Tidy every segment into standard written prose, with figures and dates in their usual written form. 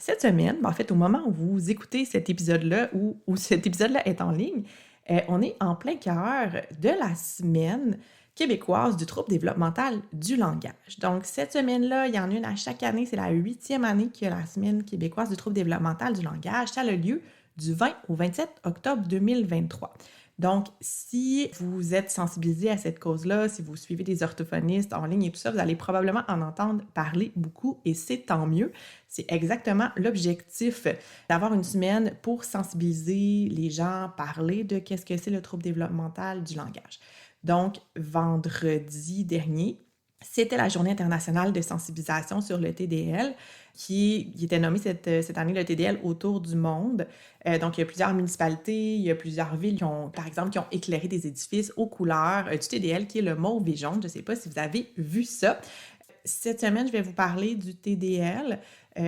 Cette semaine, en fait, au moment où vous écoutez cet épisode-là, où cet épisode-là est en ligne, on est en plein cœur de la semaine québécoise du trouble développemental du langage. Donc, cette semaine-là, il y en a une à chaque année. C'est la 8e année qu'il y a la semaine québécoise du trouble développemental du langage. Ça a lieu du 20 au 27 octobre 2023. Donc, si vous êtes sensibilisé à cette cause-là, si vous suivez des orthophonistes en ligne et tout ça, vous allez probablement en entendre parler beaucoup et c'est tant mieux. C'est exactement l'objectif d'avoir une semaine pour sensibiliser les gens, parler de qu'est-ce que c'est le trouble développemental du langage. Donc, vendredi dernier, c'était la Journée internationale de sensibilisation sur le TDL qui était nommée cette année le TDL autour du monde. Donc, il y a plusieurs municipalités, il y a plusieurs villes qui ont, par exemple, qui ont éclairé des édifices aux couleurs du TDL qui est le mauve et jaune. Je ne sais pas si vous avez vu ça. Cette semaine, je vais vous parler du TDL.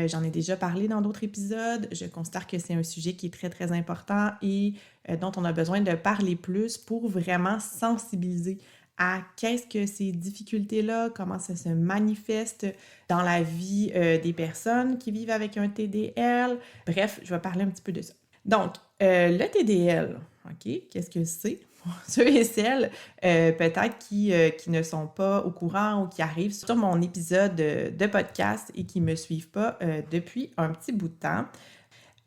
J'en ai déjà parlé dans d'autres épisodes. Je considère que c'est un sujet qui est très, très important et dont on a besoin de parler plus pour vraiment sensibiliser à qu'est-ce que ces difficultés-là, comment ça se manifeste dans la vie des personnes qui vivent avec un TDL. Bref, je vais parler un petit peu de ça. Donc, le TDL, OK, qu'est-ce que c'est? Ceux et celles peut-être qui ne sont pas au courant ou qui arrivent sur mon épisode de podcast et qui ne me suivent pas depuis un petit bout de temps.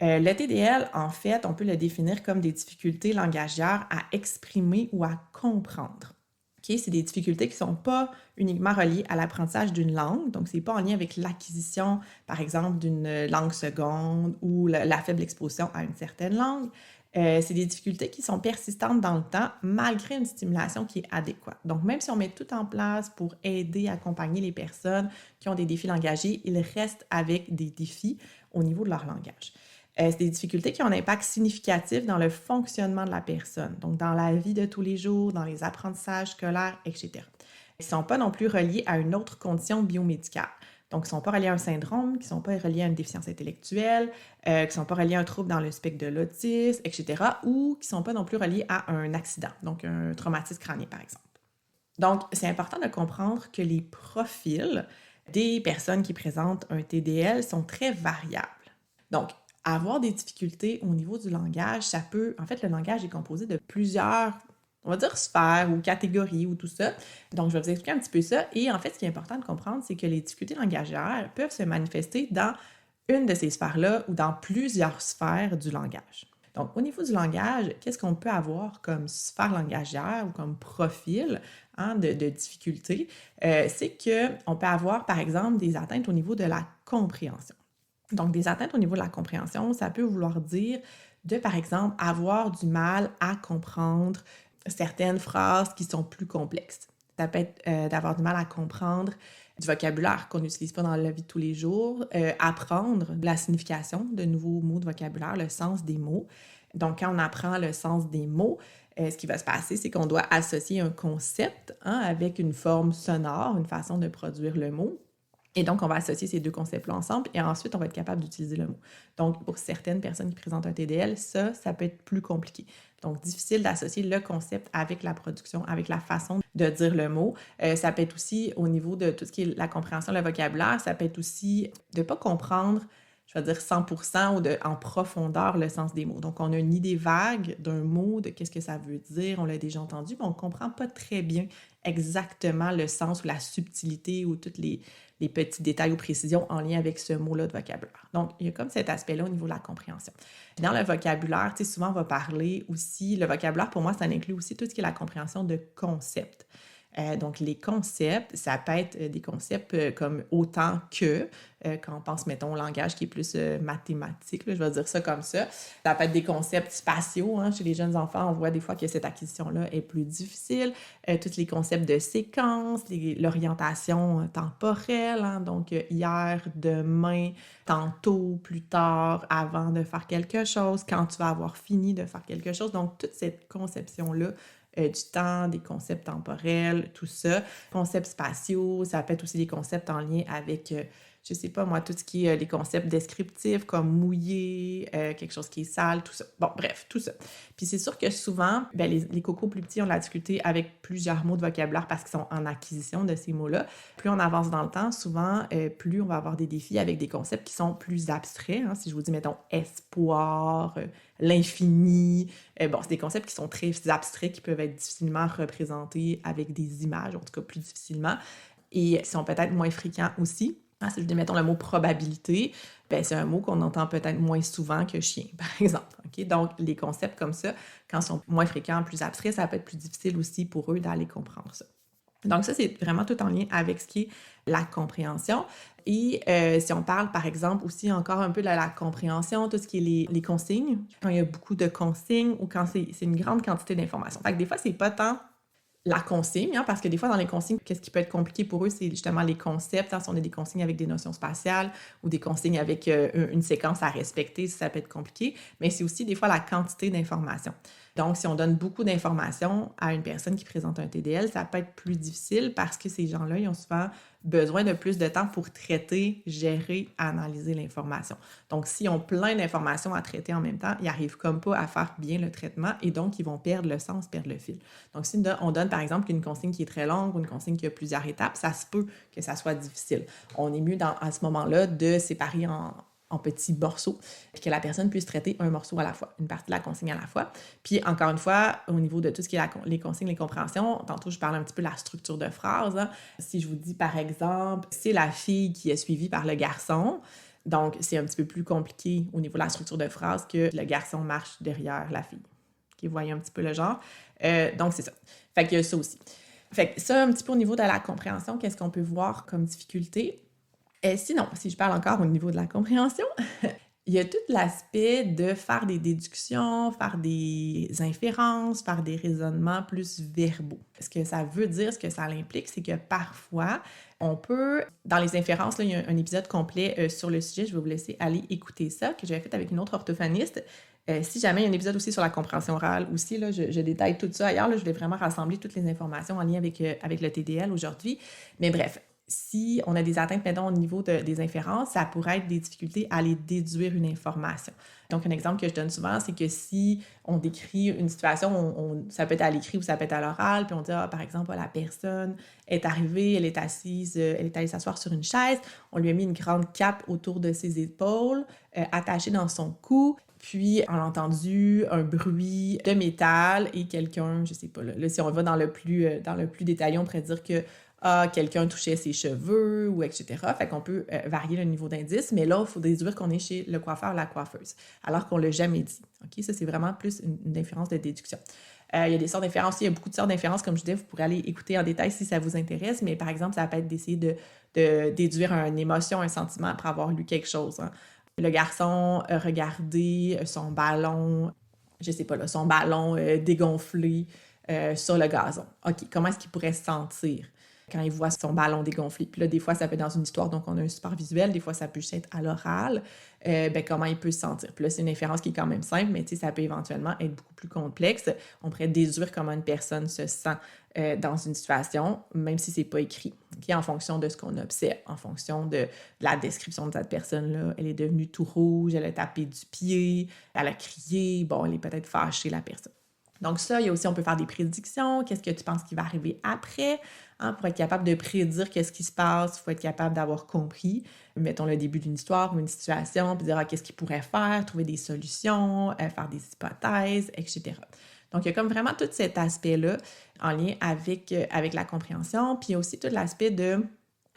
Le TDL, en fait, on peut le définir comme des difficultés langagières à exprimer ou à comprendre. Okay? C'est des difficultés qui ne sont pas uniquement reliées à l'apprentissage d'une langue, donc ce n'est pas en lien avec l'acquisition, par exemple, d'une langue seconde ou la faible exposition à une certaine langue. C'est des difficultés qui sont persistantes dans le temps malgré une stimulation qui est adéquate. Donc, même si on met tout en place pour aider, accompagner les personnes qui ont des défis langagiers, ils restent avec des défis au niveau de leur langage. C'est des difficultés qui ont un impact significatif dans le fonctionnement de la personne, donc dans la vie de tous les jours, dans les apprentissages scolaires, etc. Ils ne sont pas non plus reliés à une autre condition biomédicale. Donc, ils ne sont pas reliés à un syndrome, qui ne sont pas reliés à une déficience intellectuelle, qui ne sont pas reliés à un trouble dans le spectre de l'autisme, etc., ou qui ne sont pas non plus reliés à un accident, donc un traumatisme crânien, par exemple. Donc, c'est important de comprendre que les profils des personnes qui présentent un TDL sont très variables. Donc, avoir des difficultés au niveau du langage, ça peut... En fait, le langage est composé de plusieurs, on va dire, sphères ou catégories ou tout ça. Donc, je vais vous expliquer un petit peu ça. Et en fait, ce qui est important de comprendre, c'est que les difficultés langagières peuvent se manifester dans une de ces sphères-là ou dans plusieurs sphères du langage. Donc, au niveau du langage, qu'est-ce qu'on peut avoir comme sphère langagière ou comme profil de difficultés? C'est qu'on peut avoir, par exemple, des atteintes au niveau de la compréhension. Donc, des atteintes au niveau de la compréhension, ça peut vouloir dire de, par exemple, avoir du mal à comprendre certaines phrases qui sont plus complexes. Ça peut être d'avoir du mal à comprendre du vocabulaire qu'on n'utilise pas dans la vie de tous les jours, apprendre la signification de nouveaux mots de vocabulaire, le sens des mots. Donc, quand on apprend le sens des mots, ce qui va se passer, c'est qu'on doit associer un concept avec une forme sonore, une façon de produire le mot. Et donc, on va associer ces deux concepts-là ensemble et ensuite, on va être capable d'utiliser le mot. Donc, pour certaines personnes qui présentent un TDL, ça peut être plus compliqué. Donc, difficile d'associer le concept avec la production, avec la façon de dire le mot. Ça peut être aussi au niveau de tout ce qui est la compréhension, le vocabulaire, ça peut être aussi de ne pas comprendre, je vais dire 100% ou en profondeur le sens des mots. Donc, on a une idée vague d'un mot, de qu'est-ce que ça veut dire, on l'a déjà entendu, mais on ne comprend pas très bien exactement le sens ou la subtilité ou toutes les petits détails ou précisions en lien avec ce mot-là de vocabulaire. Donc, il y a comme cet aspect-là au niveau de la compréhension. Dans le vocabulaire, tu sais, souvent on va parler aussi, le vocabulaire pour moi, ça inclut aussi tout ce qui est la compréhension de concepts. Donc, les concepts, ça peut être des concepts comme autant que, quand on pense, mettons, au langage qui est plus mathématique, là, je vais dire ça comme ça. Ça peut être des concepts spatiaux. Chez les jeunes enfants, on voit des fois que cette acquisition-là est plus difficile. Tous les concepts de séquence, l'orientation temporelle, donc hier, demain, tantôt, plus tard, avant de faire quelque chose, quand tu vas avoir fini de faire quelque chose. Donc, toute cette conception-là du temps, des concepts temporels, tout ça. Concepts spatiaux, ça peut être aussi des concepts en lien avec, je sais pas moi, tout ce qui est les concepts descriptifs comme mouillé, quelque chose qui est sale, tout ça. Bon, bref, tout ça. Puis c'est sûr que souvent, ben, les cocos plus petits ont de la difficulté avec plusieurs mots de vocabulaire parce qu'ils sont en acquisition de ces mots-là. Plus on avance dans le temps, souvent, plus on va avoir des défis avec des concepts qui sont plus abstraits. Hein. Si je vous dis, mettons, espoir, l'infini, bon, c'est des concepts qui sont très abstraits, qui peuvent être difficilement représentés avec des images, en tout cas plus difficilement, et qui sont peut-être moins fréquents aussi. Ah, si je dis, mettons, le mot probabilité, ben, c'est un mot qu'on entend peut-être moins souvent que chien, par exemple. Okay? Donc, les concepts comme ça, quand ils sont moins fréquents, plus abstraits, ça peut être plus difficile aussi pour eux d'aller comprendre ça. Donc, ça, c'est vraiment tout en lien avec ce qui est la compréhension. Et si on parle, par exemple, aussi encore un peu de la compréhension, tout ce qui est les consignes, quand il y a beaucoup de consignes ou quand c'est une grande quantité d'informations. Fait que des fois, c'est pas tant la consigne, hein, parce que des fois, dans les consignes, qu'est-ce qui peut être compliqué pour eux, c'est justement les concepts. Hein, si on a des consignes avec des notions spatiales ou des consignes avec une séquence à respecter, ça peut être compliqué. Mais c'est aussi des fois la quantité d'informations. Donc, si on donne beaucoup d'informations à une personne qui présente un TDL, ça peut être plus difficile parce que ces gens-là, ils ont souvent besoin de plus de temps pour traiter, gérer, analyser l'information. Donc, s'ils ont plein d'informations à traiter en même temps, ils n'arrivent comme pas à faire bien le traitement et donc ils vont perdre le sens, perdre le fil. Donc, si on donne par exemple une consigne qui est très longue ou une consigne qui a plusieurs étapes, ça se peut que ça soit difficile. On est mieux à ce moment-là de séparer en petits morceaux, puis que la personne puisse traiter un morceau à la fois, une partie de la consigne à la fois. Puis encore une fois, au niveau de tout ce qui est les consignes, les compréhensions, tantôt je parle un petit peu de la structure de phrase. Hein. Si je vous dis par exemple, c'est la fille qui est suivie par le garçon, donc c'est un petit peu plus compliqué au niveau de la structure de phrase que le garçon marche derrière la fille. Okay, vous voyez un petit peu le genre. Donc c'est ça. Fait qu'il y a ça aussi. Fait que ça, un petit peu au niveau de la compréhension, qu'est-ce qu'on peut voir comme difficulté? Sinon, si je parle encore au niveau de la compréhension, il y a tout l'aspect de faire des déductions, faire des inférences, faire des raisonnements plus verbaux. Ce que ça veut dire, ce que ça implique, c'est que parfois, on peut, dans les inférences, là, il y a un épisode complet sur le sujet, je vais vous laisser aller écouter ça, que j'avais fait avec une autre orthophoniste. Si jamais il y a un épisode aussi sur la compréhension orale aussi, là, je détaille tout ça ailleurs. Là, je voulais vraiment rassembler toutes les informations en lien avec le TDL aujourd'hui. Mais bref, si on a des atteintes, mettons, au niveau des inférences, ça pourrait être des difficultés à aller déduire une information. Donc, un exemple que je donne souvent, c'est que si on décrit une situation, ça peut être à l'écrit ou ça peut être à l'oral, puis on dit, par exemple, la personne est arrivée, elle est assise, elle est allée s'asseoir sur une chaise, on lui a mis une grande cape autour de ses épaules, attachée dans son cou, puis on a entendu un bruit de métal et quelqu'un, je sais pas, là si on va dans le plus détaillé, on pourrait dire que quelqu'un touchait ses cheveux ou etc. Fait qu'on peut varier le niveau d'indice, mais là, il faut déduire qu'on est chez le coiffeur ou la coiffeuse, alors qu'on ne l'a jamais dit. Okay? Ça, c'est vraiment plus une inférence de déduction. Il y a des sortes d'inférences, il y a beaucoup de sortes d'inférences, comme je disais, vous pourrez aller écouter en détail si ça vous intéresse, mais par exemple, ça peut être d'essayer de déduire une émotion, un sentiment après avoir lu quelque chose. Hein. Le garçon a regardé son ballon, je sais pas, là, son ballon dégonflé sur le gazon. OK, comment est-ce qu'il pourrait se sentir quand il voit son ballon dégonflé? Puis là, des fois, ça peut être dans une histoire, donc on a un support visuel, des fois, ça peut juste être à l'oral. Comment il peut se sentir? Puis là, c'est une inférence qui est quand même simple, mais ça peut éventuellement être beaucoup plus complexe. On pourrait déduire comment une personne se sent dans une situation, même si c'est pas écrit, okay? En fonction de ce qu'on observe, en fonction de la description de cette personne-là. Elle est devenue tout rouge, elle a tapé du pied, elle a crié, bon, elle est peut-être fâchée, la personne. Donc ça, il y a aussi, on peut faire des prédictions. Qu'est-ce que tu penses qui va arriver après? Hein, pour être capable de prédire qu'est-ce qui se passe, il faut être capable d'avoir compris, mettons, le début d'une histoire ou une situation, puis dire qu'est-ce qu'il pourrait faire, trouver des solutions, faire des hypothèses, etc. Donc, il y a comme vraiment tout cet aspect-là en lien avec la compréhension. Puis il y a aussi tout l'aspect de...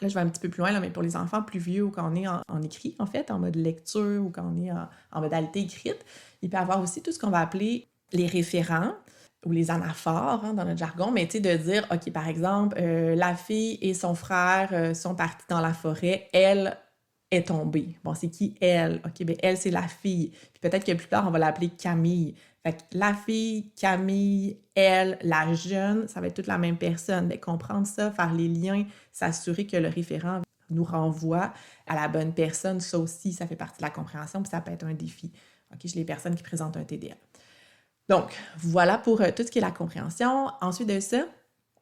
Là, je vais un petit peu plus loin, là, mais pour les enfants plus vieux ou quand on est en écrit, en fait, en mode lecture ou quand on est en modalité écrite, il peut y avoir aussi tout ce qu'on va appeler les référents ou les anaphores hein, dans notre jargon, mais tu sais, de dire, OK, par exemple, la fille et son frère sont partis dans la forêt, elle est tombée. Bon, c'est qui elle? OK, bien elle, c'est la fille. Puis peut-être que plus tard, on va l'appeler Camille. Fait que la fille, Camille, elle, la jeune, ça va être toute la même personne. Mais comprendre ça, faire les liens, s'assurer que le référent nous renvoie à la bonne personne, ça aussi, ça fait partie de la compréhension, puis ça peut être un défi. OK, chez les personnes qui présentent un TDL. Donc, voilà pour tout ce qui est la compréhension. Ensuite de ça,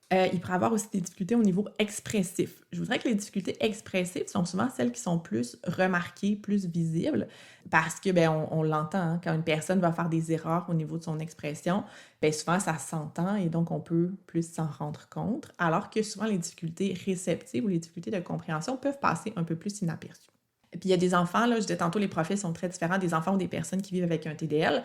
Il pourrait avoir aussi des difficultés au niveau expressif. Je voudrais que les difficultés expressives sont souvent celles qui sont plus remarquées, plus visibles, parce que, ben, on l'entend, hein, quand une personne va faire des erreurs au niveau de son expression, ben, souvent ça s'entend et donc on peut plus s'en rendre compte, alors que souvent les difficultés réceptives ou les difficultés de compréhension peuvent passer un peu plus inaperçues. Et puis il y a des enfants, là, je disais tantôt, les profils sont très différents, des enfants ou des personnes qui vivent avec un TDL,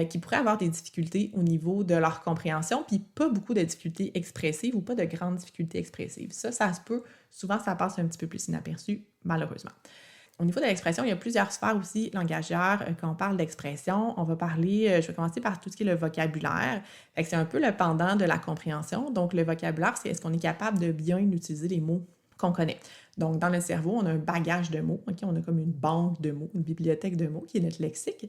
qui pourraient avoir des difficultés au niveau de leur compréhension, puis pas beaucoup de difficultés expressives ou pas de grandes difficultés expressives. Ça se peut, souvent ça passe un petit peu plus inaperçu, malheureusement. Au niveau de l'expression, il y a plusieurs sphères aussi langagières. Quand on parle d'expression, on va parler, je vais commencer par tout ce qui est le vocabulaire. Fait que c'est un peu le pendant de la compréhension. Donc, le vocabulaire, c'est est-ce qu'on est capable de bien utiliser les mots qu'on connaît. Donc, dans le cerveau, on a un bagage de mots, okay? On a comme une banque de mots, une bibliothèque de mots qui est notre lexique.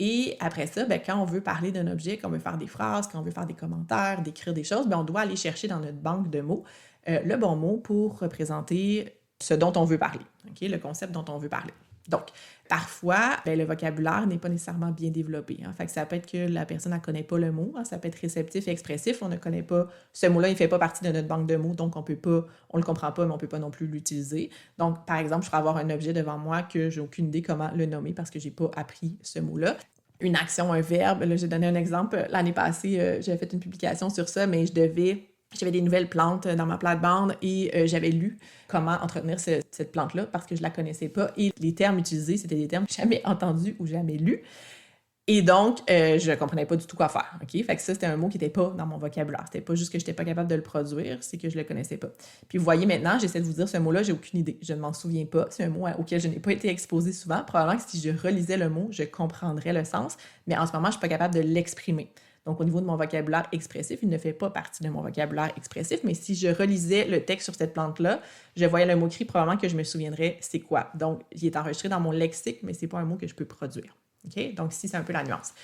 Et après ça, ben, quand on veut parler d'un objet, qu'on veut faire des phrases, quand on veut faire des commentaires, décrire des choses, ben, on doit aller chercher dans notre banque de mots le bon mot pour représenter ce dont on veut parler, okay? Le concept dont on veut parler. Donc, parfois, ben, le vocabulaire n'est pas nécessairement bien développé. Hein. Fait que ça peut être que la personne ne connaît pas le mot, hein. Ça peut être réceptif et expressif. On ne connaît pas, ce mot-là, il ne fait pas partie de notre banque de mots, donc on ne le comprend pas, mais on ne peut pas non plus l'utiliser. Donc, par exemple, je pourrais avoir un objet devant moi que j'ai aucune idée comment le nommer parce que je n'ai pas appris ce mot-là. Une action, un verbe. Là, j'ai donné un exemple. L'année passée, j'avais fait une publication sur ça, mais j'avais des nouvelles plantes dans ma plate-bande et j'avais lu comment entretenir cette plante-là parce que je ne la connaissais pas. Et les termes utilisés, c'était des termes que jamais entendus ou jamais lus. Et donc, je ne comprenais pas du tout quoi faire. Okay? Fait que ça, c'était un mot qui n'était pas dans mon vocabulaire. C'était pas juste que je n'étais pas capable de le produire, c'est que je ne le connaissais pas. Puis vous voyez maintenant, j'essaie de vous dire ce mot-là, j'ai aucune idée. Je ne m'en souviens pas. C'est un mot auquel je n'ai pas été exposée souvent. Probablement que si je relisais le mot, je comprendrais le sens. Mais en ce moment, je ne suis pas capable de l'exprimer. Donc, au niveau de mon vocabulaire expressif, il ne fait pas partie de mon vocabulaire expressif, mais si je relisais le texte sur cette plante-là, je voyais le mot-cri, probablement que je me souviendrais c'est quoi. Donc, il est enregistré dans mon lexique, mais ce n'est pas un mot que je peux produire. Okay? Donc, ici, c'est un peu la nuance.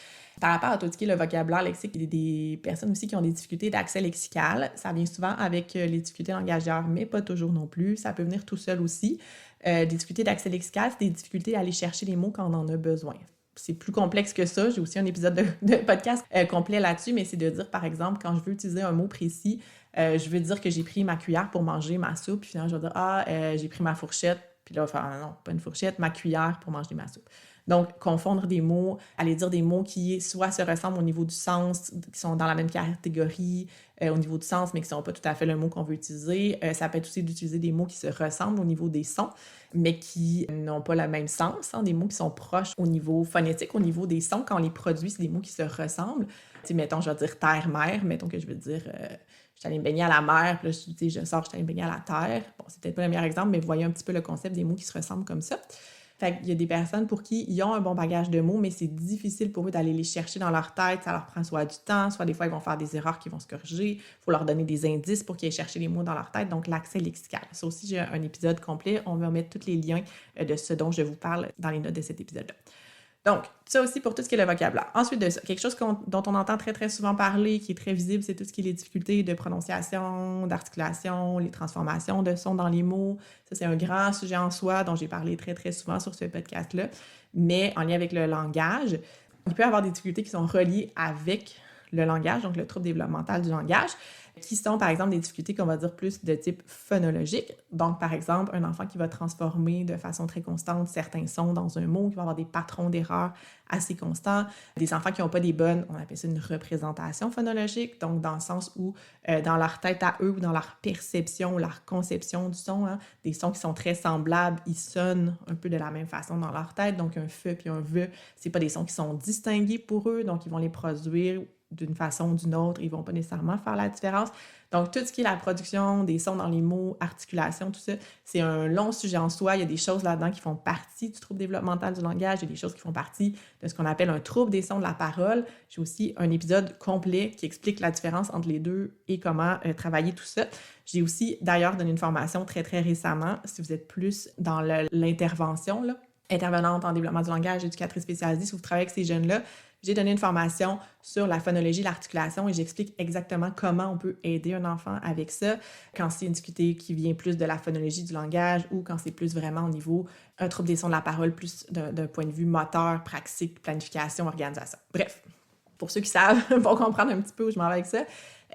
Par rapport à tout ce qui est le vocabulaire lexique, il y a des personnes aussi qui ont des difficultés d'accès lexical. Ça vient souvent avec les difficultés langagières, mais pas toujours non plus. Ça peut venir tout seul aussi. Des difficultés d'accès lexical, c'est des difficultés à aller chercher les mots quand on en a besoin. C'est plus complexe que ça. J'ai aussi un épisode de podcast complet là-dessus, mais c'est de dire, par exemple, quand je veux utiliser un mot précis, je veux dire que j'ai pris ma cuillère pour manger ma soupe, puis finalement, je vais dire, j'ai pris ma fourchette, puis là, on va faire, non, pas une fourchette, ma cuillère pour manger ma soupe. Donc, confondre des mots, aller dire des mots qui soit se ressemblent au niveau du sens, qui sont dans la même catégorie au niveau du sens, mais qui ne sont pas tout à fait le mot qu'on veut utiliser. Ça peut être aussi d'utiliser des mots qui se ressemblent au niveau des sons, mais qui n'ont pas le même sens. Hein, des mots qui sont proches au niveau phonétique, au niveau des sons. Quand on les produit, c'est des mots qui se ressemblent. T'sais, mettons, je vais dire terre-mer. Mettons que je veux dire, je suis allée me baigner à la mer, puis là, je sors, je suis allée me baigner à la terre. Bon, c'est peut-être pas le meilleur exemple, mais vous voyez un petit peu le concept des mots qui se ressemblent comme ça. Fait qu'il y a des personnes pour qui ils ont un bon bagage de mots, mais c'est difficile pour eux d'aller les chercher dans leur tête. Ça leur prend soit du temps, soit des fois, ils vont faire des erreurs qui vont se corriger. Il faut leur donner des indices pour qu'ils aillent chercher les mots dans leur tête. Donc, l'accès lexical. Ça aussi, j'ai un épisode complet. On va mettre tous les liens de ce dont je vous parle dans les notes de cet épisode-là. Donc, ça aussi pour tout ce qui est le vocabulaire. Ensuite de ça, quelque chose dont on entend très, très souvent parler, qui est très visible, c'est tout ce qui est les difficultés de prononciation, d'articulation, les transformations de sons dans les mots. Ça, c'est un grand sujet en soi dont j'ai parlé très, très souvent sur ce podcast-là. Mais en lien avec le langage, il peut y avoir des difficultés qui sont reliées avec le langage, donc le trouble développemental du langage, qui sont, par exemple, des difficultés qu'on va dire plus de type phonologique. Donc, par exemple, un enfant qui va transformer de façon très constante certains sons dans un mot, qui va avoir des patrons d'erreurs assez constants. Des enfants qui n'ont pas des bonnes, on appelle ça une représentation phonologique, donc dans le sens où, dans leur tête à eux ou dans leur perception, leur conception du son, hein, des sons qui sont très semblables, ils sonnent un peu de la même façon dans leur tête. Donc, un feu puis un ve, c'est pas des sons qui sont distingués pour eux, donc ils vont les produire d'une façon ou d'une autre, ils vont pas nécessairement faire la différence. Donc, tout ce qui est la production des sons dans les mots, articulation, tout ça, c'est un long sujet en soi. Il y a des choses là-dedans qui font partie du trouble développemental du langage, il y a des choses qui font partie de ce qu'on appelle un trouble des sons de la parole. J'ai aussi un épisode complet qui explique la différence entre les deux et comment travailler tout ça. J'ai aussi d'ailleurs donné une formation très, très récemment, si vous êtes plus dans l'intervention, là, intervenante en développement du langage, éducatrice spécialisée, si vous travaillez avec ces jeunes-là, j'ai donné une formation sur la phonologie, l'articulation et j'explique exactement comment on peut aider un enfant avec ça quand c'est une difficulté qui vient plus de la phonologie du langage ou quand c'est plus vraiment au niveau un trouble des sons de la parole, plus d'un point de vue moteur, praxique, planification, organisation. Bref, Pour ceux qui savent, vont comprendre un petit peu où je m'en vais avec ça.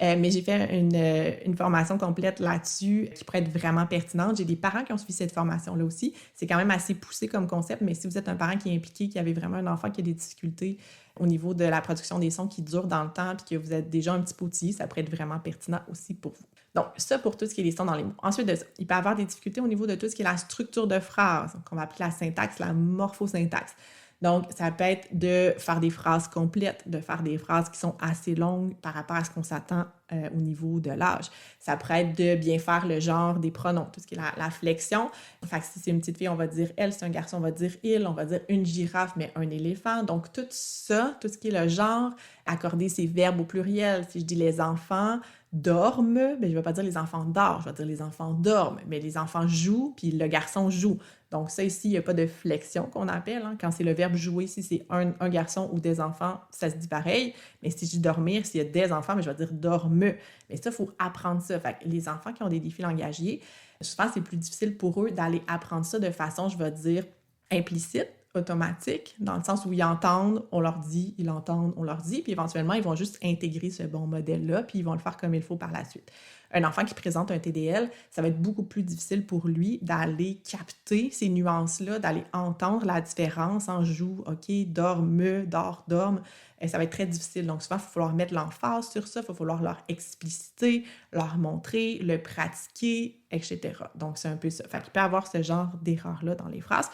Mais j'ai fait une formation complète là-dessus qui pourrait être vraiment pertinente. J'ai des parents qui ont suivi cette formation-là aussi. C'est quand même assez poussé comme concept, mais si vous êtes un parent qui est impliqué, qui avait vraiment un enfant qui a des difficultés au niveau de la production des sons qui durent dans le temps, puis que vous êtes déjà un petit peu outillé, ça pourrait être vraiment pertinent aussi pour vous. Donc, ça pour tout ce qui est les sons dans les mots. Ensuite de ça, il peut y avoir des difficultés au niveau de tout ce qui est la structure de phrase, qu'on va appeler la syntaxe, la morphosyntaxe. Donc, ça peut être de faire des phrases complètes, de faire des phrases qui sont assez longues par rapport à ce qu'on s'attend au niveau de l'âge. Ça pourrait être de bien faire le genre des pronoms, tout ce qui est la flexion. Fait que si c'est une petite fille, on va dire elle, si c'est un garçon, on va dire il, on va dire une girafe, mais un éléphant. Donc, tout ça, tout ce qui est le genre, accorder ces verbes au pluriel. Si je dis les enfants dorment, bien, je ne vais pas dire les enfants dorment, je vais dire les enfants dorment, mais les enfants jouent, puis le garçon joue. Donc ça ici, il n'y a pas de flexion qu'on appelle. Hein. Quand c'est le verbe jouer, si c'est un garçon ou des enfants, ça se dit pareil. Mais si je dis dormir, s'il y a des enfants, mais je vais dire dorme. Mais ça, il faut apprendre ça. Fait que les enfants qui ont des défis langagiers, souvent, c'est plus difficile pour eux d'aller apprendre ça de façon, je vais dire, implicite, automatique, dans le sens où ils entendent, on leur dit, ils l'entendent, on leur dit, puis éventuellement, ils vont juste intégrer ce bon modèle-là, puis ils vont le faire comme il faut par la suite. Un enfant qui présente un TDL, ça va être beaucoup plus difficile pour lui d'aller capter ces nuances-là, d'aller entendre la différence en joue, OK, dorme, dort, dorme. Et ça va être très difficile. Donc, souvent, il va falloir mettre l'emphase sur ça, il va falloir leur expliciter, leur montrer, le pratiquer, etc. Donc, c'est un peu ça. Fait qu'il peut y avoir ce genre d'erreur-là dans les phrases.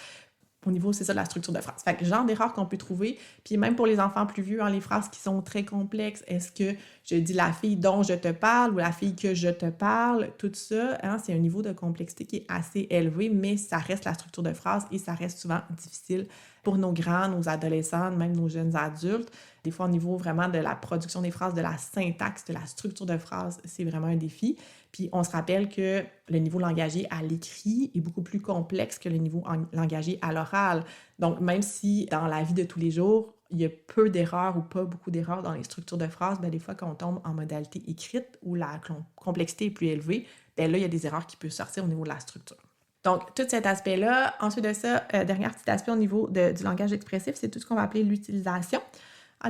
Au niveau, c'est ça, de la structure de phrase. Fait que genre d'erreur qu'on peut trouver, puis même pour les enfants plus vieux, hein, les phrases qui sont très complexes, est-ce que je dis la fille dont je te parle ou la fille que je te parle, tout ça, hein, c'est un niveau de complexité qui est assez élevé, mais ça reste la structure de phrase et ça reste souvent difficile pour nos grands, nos adolescents, même nos jeunes adultes. Des fois, au niveau vraiment de la production des phrases, de la syntaxe, de la structure de phrase, c'est vraiment un défi. Puis on se rappelle que le niveau langagier à l'écrit est beaucoup plus complexe que le niveau langagier à l'oral. Donc, même si dans la vie de tous les jours, il y a peu d'erreurs ou pas beaucoup d'erreurs dans les structures de phrases, bien, des fois, quand on tombe en modalité écrite où la complexité est plus élevée, bien là, il y a des erreurs qui peuvent sortir au niveau de la structure. Donc, tout cet aspect-là. Ensuite de ça, dernier petit aspect au niveau du langage expressif, c'est tout ce qu'on va appeler l'utilisation.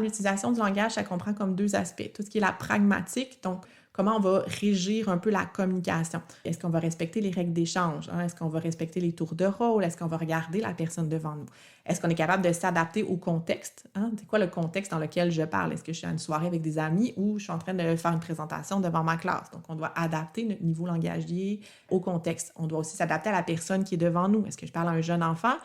L'utilisation du langage, ça comprend comme deux aspects. Tout ce qui est la pragmatique, donc comment on va régir un peu la communication. Est-ce qu'on va respecter les règles d'échange? Hein? Est-ce qu'on va respecter les tours de rôle? Est-ce qu'on va regarder la personne devant nous? Est-ce qu'on est capable de s'adapter au contexte? Hein? C'est quoi le contexte dans lequel je parle? Est-ce que je suis à une soirée avec des amis ou je suis en train de faire une présentation devant ma classe? Donc, on doit adapter notre niveau langagier au contexte. On doit aussi s'adapter à la personne qui est devant nous. Est-ce que je parle à un jeune enfant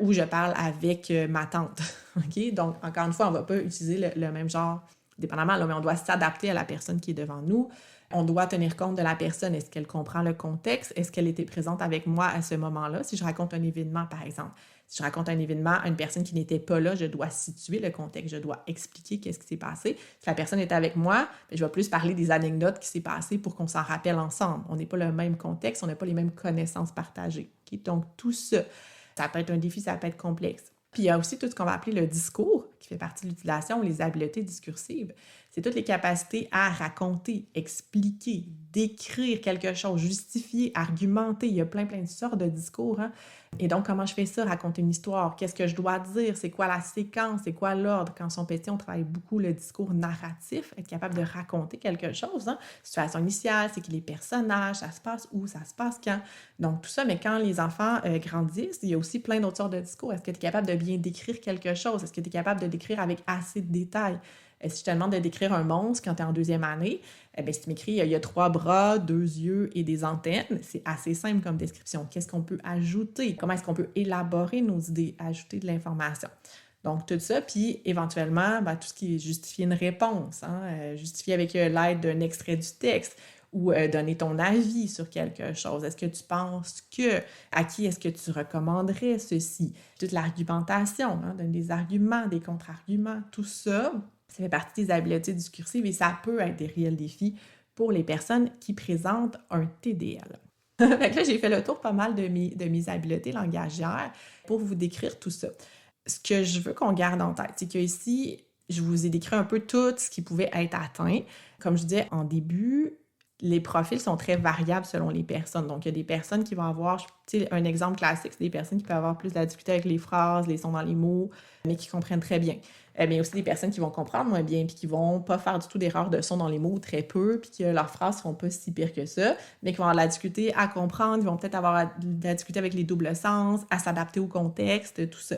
ou je parle avec ma tante? OK? Donc, encore une fois, on ne va pas utiliser le même genre dépendamment, là, mais on doit s'adapter à la personne qui est devant nous. On doit tenir compte de la personne. Est-ce qu'elle comprend le contexte? Est-ce qu'elle était présente avec moi à ce moment-là? Si je raconte un événement, par exemple, si je raconte un événement à une personne qui n'était pas là, je dois situer le contexte, je dois expliquer qu'est-ce qui s'est passé. Si la personne est avec moi, je vais plus parler des anecdotes qui s'est passées pour qu'on s'en rappelle ensemble. On n'est pas le même contexte, on n'a pas les mêmes connaissances partagées. Okay? Donc, tout ça, ça peut être un défi, ça peut être complexe. Puis il y a aussi tout ce qu'on va appeler le discours, qui fait partie de l'utilisation, ou les habiletés discursives. C'est toutes les capacités à raconter, expliquer, décrire quelque chose, justifier, argumenter. Il y a plein de sortes de discours. Hein? Et donc, comment je fais ça? Raconter une histoire. Qu'est-ce que je dois dire? C'est quoi la séquence? C'est quoi l'ordre? Quand ils sont petits, on travaille beaucoup le discours narratif, être capable de raconter quelque chose. Hein? Situation initiale, c'est qui les personnages, ça se passe où, ça se passe quand. Donc, tout ça, mais quand les enfants grandissent, il y a aussi plein d'autres sortes de discours. Est-ce que tu es capable de bien décrire quelque chose? Est-ce que tu es capable de décrire avec assez de détails? Si je te demande de décrire un monstre quand tu es en deuxième année, si tu m'écris il y a 3 bras, 2 yeux et des antennes, c'est assez simple comme description. Qu'est-ce qu'on peut ajouter? Comment est-ce qu'on peut élaborer nos idées, ajouter de l'information? Donc, tout ça, puis éventuellement, tout ce qui est justifier une réponse, hein, justifier avec l'aide d'un extrait du texte ou donner ton avis sur quelque chose. Est-ce que tu penses que, à qui est-ce que tu recommanderais ceci? Toute l'argumentation, hein, donner des arguments, des contre-arguments, tout ça, ça fait partie des habiletés discursives et ça peut être des réels défis pour les personnes qui présentent un TDL. Fait que là, j'ai fait le tour pas mal de mes habiletés langagières pour vous décrire tout ça. Ce que je veux qu'on garde en tête, c'est qu'ici, je vous ai décrit un peu tout ce qui pouvait être atteint. Comme je disais en début, les profils sont très variables selon les personnes. Donc, il y a des personnes qui vont avoir, tu sais, un exemple classique, c'est des personnes qui peuvent avoir plus de la difficulté avec les phrases, les sons dans les mots, mais qui comprennent très bien. Mais aussi des personnes qui vont comprendre moins bien, puis qui vont pas faire du tout d'erreurs de son dans les mots, très peu, puis que leurs phrases seront pas si pires que ça, mais qui vont avoir de la difficulté à comprendre, ils vont peut-être avoir de la difficulté avec les doubles sens, à s'adapter au contexte, tout ça.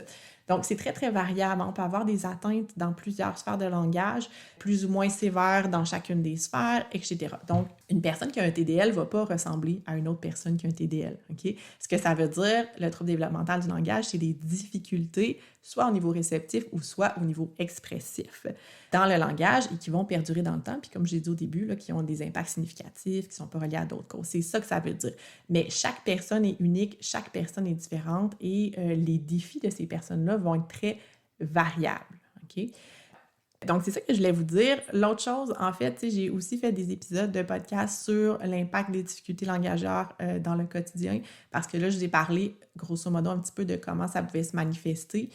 Donc, c'est très, très variable. On peut avoir des atteintes dans plusieurs sphères de langage, plus ou moins sévères dans chacune des sphères, etc. Donc, une personne qui a un TDL ne va pas ressembler à une autre personne qui a un TDL. OK? Ce que ça veut dire, le trouble développemental du langage, c'est des difficultés, soit au niveau réceptif ou soit au niveau expressif dans le langage et qui vont perdurer dans le temps. Puis comme j'ai dit au début, là, qui ont des impacts significatifs, qui ne sont pas reliés à d'autres causes. C'est ça que ça veut dire. Mais chaque personne est unique, chaque personne est différente et les défis de ces personnes-là vont être très variables. OK? Donc, c'est ça que je voulais vous dire. L'autre chose, en fait, j'ai aussi fait des épisodes de podcast sur l'impact des difficultés langagères dans le quotidien parce que là, je vous ai parlé, grosso modo, un petit peu de comment ça pouvait se manifester.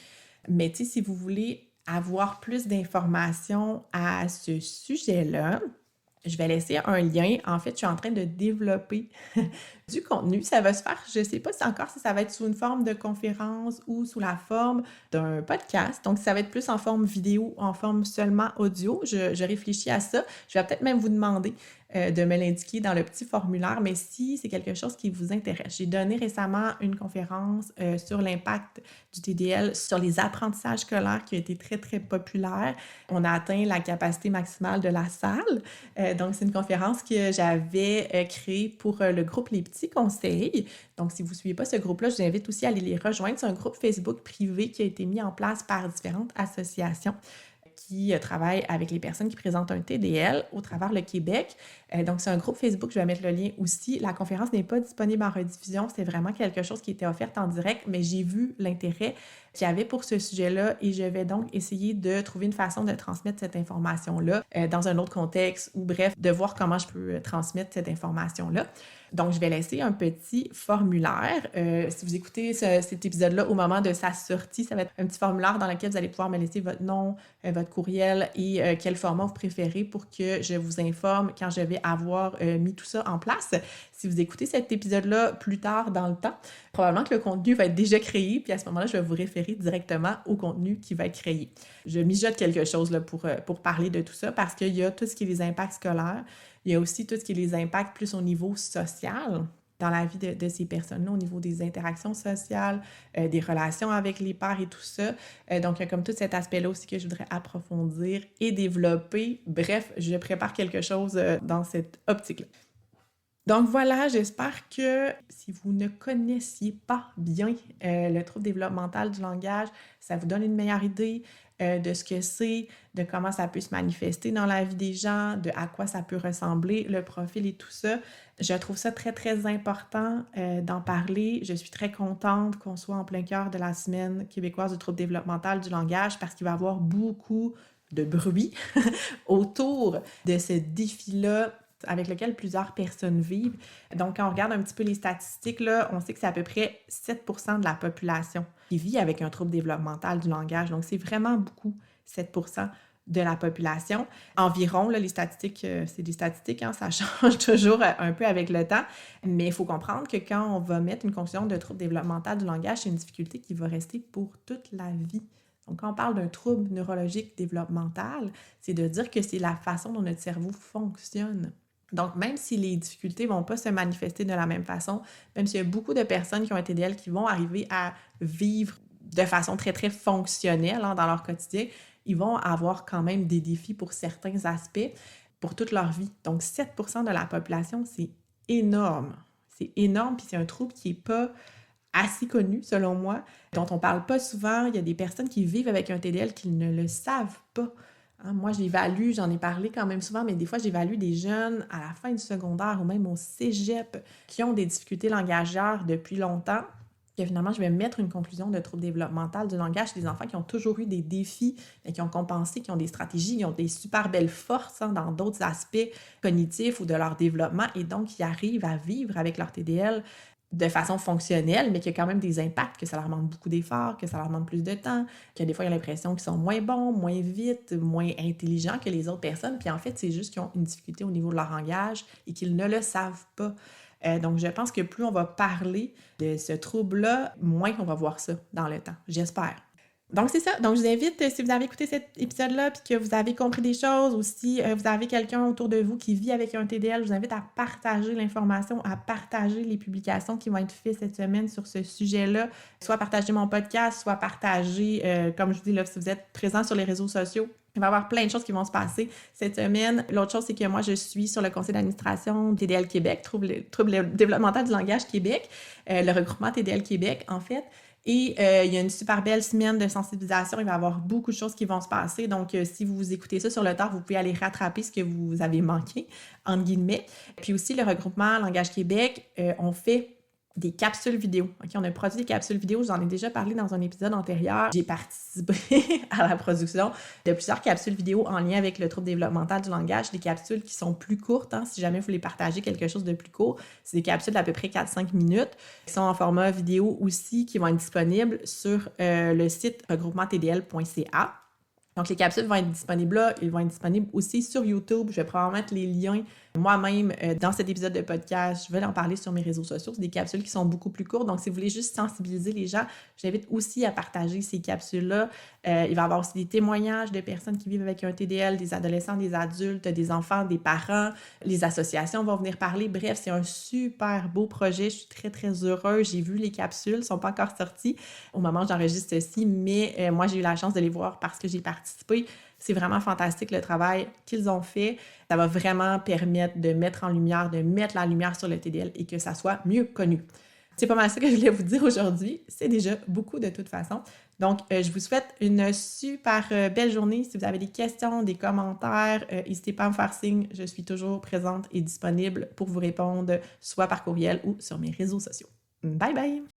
Mais, tu sais, si vous voulez avoir plus d'informations à ce sujet-là, je vais laisser un lien. En fait, je suis en train de développer du contenu. Ça va se faire, je ne sais pas si ça va être sous une forme de conférence ou sous la forme d'un podcast. Donc, ça va être plus en forme vidéo, en forme seulement audio. Je réfléchis à ça. Je vais peut-être même vous demander de me l'indiquer dans le petit formulaire, mais si c'est quelque chose qui vous intéresse. J'ai donné récemment une conférence sur l'impact du TDL sur les apprentissages scolaires qui a été très, très populaire. On a atteint la capacité maximale de la salle. Donc, c'est une conférence que j'avais créée pour le groupe Les Petits Conseils. Donc, si vous ne suivez pas ce groupe-là, je vous invite aussi à aller les rejoindre. C'est un groupe Facebook privé qui a été mis en place par différentes associations qui travaillent avec les personnes qui présentent un TDL au travers le Québec. Donc, c'est un groupe Facebook, je vais mettre le lien aussi. La conférence n'est pas disponible en rediffusion, c'est vraiment quelque chose qui était offert en direct, mais j'ai vu l'intérêt qu'il y avait pour ce sujet-là et je vais donc essayer de trouver une façon de transmettre cette information-là dans un autre contexte ou bref, de voir comment je peux transmettre cette information-là. Donc, je vais laisser un petit formulaire. Si vous écoutez cet épisode-là au moment de sa sortie, ça va être un petit formulaire dans lequel vous allez pouvoir me laisser votre nom, votre courriel et quel format vous préférez pour que je vous informe quand je vais avoir mis tout ça en place. Si vous écoutez cet épisode-là plus tard dans le temps, probablement que le contenu va être déjà créé, puis à ce moment-là, je vais vous référer directement au contenu qui va être créé. Je mijote quelque chose là, pour parler de tout ça parce qu'il y a tout ce qui est les impacts scolaires, il y a aussi tout ce qui est les impacts plus au niveau social dans la vie de ces personnes-là, au niveau des interactions sociales, des relations avec les pairs et tout ça. Donc, il y a comme tout cet aspect-là aussi que je voudrais approfondir et développer. Bref, je prépare quelque chose dans cette optique-là. Donc voilà, j'espère que si vous ne connaissiez pas bien le trouble développemental du langage, ça vous donne une meilleure idée de ce que c'est, de comment ça peut se manifester dans la vie des gens, de à quoi ça peut ressembler, le profil et tout ça. Je trouve ça très, très important d'en parler. Je suis très contente qu'on soit en plein cœur de la Semaine québécoise du trouble développemental du langage parce qu'il va y avoir beaucoup de bruit autour de ce défi-là avec lequel plusieurs personnes vivent. Donc, quand on regarde un petit peu les statistiques, là, on sait que c'est à peu près 7% de la population qui vit avec un trouble développemental du langage. Donc, c'est vraiment beaucoup, 7% de la population. Environ, là, les statistiques, c'est des statistiques, hein, ça change toujours un peu avec le temps, mais il faut comprendre que quand on va mettre une condition de trouble développemental du langage, c'est une difficulté qui va rester pour toute la vie. Donc, quand on parle d'un trouble neurologique développemental, c'est de dire que c'est la façon dont notre cerveau fonctionne. Donc, même si les difficultés ne vont pas se manifester de la même façon, même s'il y a beaucoup de personnes qui ont un TDL qui vont arriver à vivre de façon très, très fonctionnelle hein, dans leur quotidien, ils vont avoir quand même des défis pour certains aspects pour toute leur vie. Donc, 7% de la population, c'est énorme. C'est énorme, puis c'est un trouble qui n'est pas assez connu, selon moi, dont on ne parle pas souvent. Il y a des personnes qui vivent avec un TDL qui ne le savent pas. Moi, j'évalue, j'en ai parlé quand même souvent, mais des fois, j'évalue des jeunes à la fin du secondaire ou même au cégep qui ont des difficultés langagères depuis longtemps. Et finalement, je vais mettre une conclusion de trouble développemental du langage chez des enfants qui ont toujours eu des défis, qui ont compensé, qui ont des stratégies, qui ont des super belles forces dans d'autres aspects cognitifs ou de leur développement et donc qui arrivent à vivre avec leur TDL de façon fonctionnelle, mais qu'il y a quand même des impacts, que ça leur demande beaucoup d'efforts, que ça leur demande plus de temps, que des fois, ils ont l'impression qu'ils sont moins bons, moins vite, moins intelligents que les autres personnes. Puis en fait, c'est juste qu'ils ont une difficulté au niveau de leur langage et qu'ils ne le savent pas. Donc, je pense que plus on va parler de ce trouble-là, moins on va voir ça dans le temps. J'espère. Donc, c'est ça. Donc, je vous invite, si vous avez écouté cet épisode-là puis que vous avez compris des choses ou si vous avez quelqu'un autour de vous qui vit avec un TDL, je vous invite à partager l'information, à partager les publications qui vont être faites cette semaine sur ce sujet-là. Soit partager mon podcast, soit partager, comme je vous dis là, si vous êtes présent sur les réseaux sociaux, il va y avoir plein de choses qui vont se passer cette semaine. L'autre chose, c'est que moi, je suis sur le conseil d'administration TDL Québec, Trouble développemental du langage Québec, le regroupement TDL Québec, en fait. Et il y a une super belle semaine de sensibilisation. Il va y avoir beaucoup de choses qui vont se passer. Donc, si vous écoutez ça sur le tard, vous pouvez aller rattraper ce que vous avez manqué, entre guillemets. Puis aussi, le regroupement Langage Québec, on fait des capsules vidéo. OK, on a produit des capsules vidéo. J'en ai déjà parlé dans un épisode antérieur. J'ai participé à la production de plusieurs capsules vidéo en lien avec le trouble développemental du langage. Des capsules qui sont plus courtes, si jamais vous voulez partager quelque chose de plus court. C'est des capsules d'à peu près 4-5 minutes qui sont en format vidéo aussi, qui vont être disponibles sur le site regroupementtdl.ca. Donc, les capsules vont être disponibles là. Ils vont être disponibles aussi sur YouTube. Je vais probablement mettre les liens moi-même dans cet épisode de podcast. Je vais en parler sur mes réseaux sociaux. C'est des capsules qui sont beaucoup plus courtes. Donc, si vous voulez juste sensibiliser les gens, j'invite aussi à partager ces capsules-là. Il va y avoir aussi des témoignages de personnes qui vivent avec un TDL, des adolescents, des adultes, des enfants, des parents. Les associations vont venir parler. Bref, c'est un super beau projet. Je suis très, très heureuse. J'ai vu les capsules. Elles ne sont pas encore sorties au moment où j'enregistre ceci, mais moi, j'ai eu la chance de les voir parce que j'ai participé. C'est vraiment fantastique le travail qu'ils ont fait. Ça va vraiment permettre de mettre en lumière, de mettre la lumière sur le TDL et que ça soit mieux connu. C'est pas mal ça que je voulais vous dire aujourd'hui. C'est déjà beaucoup de toute façon. Donc, je vous souhaite une super belle journée. Si vous avez des questions, des commentaires, n'hésitez pas à me faire signe. Je suis toujours présente et disponible pour vous répondre, soit par courriel ou sur mes réseaux sociaux. Bye bye!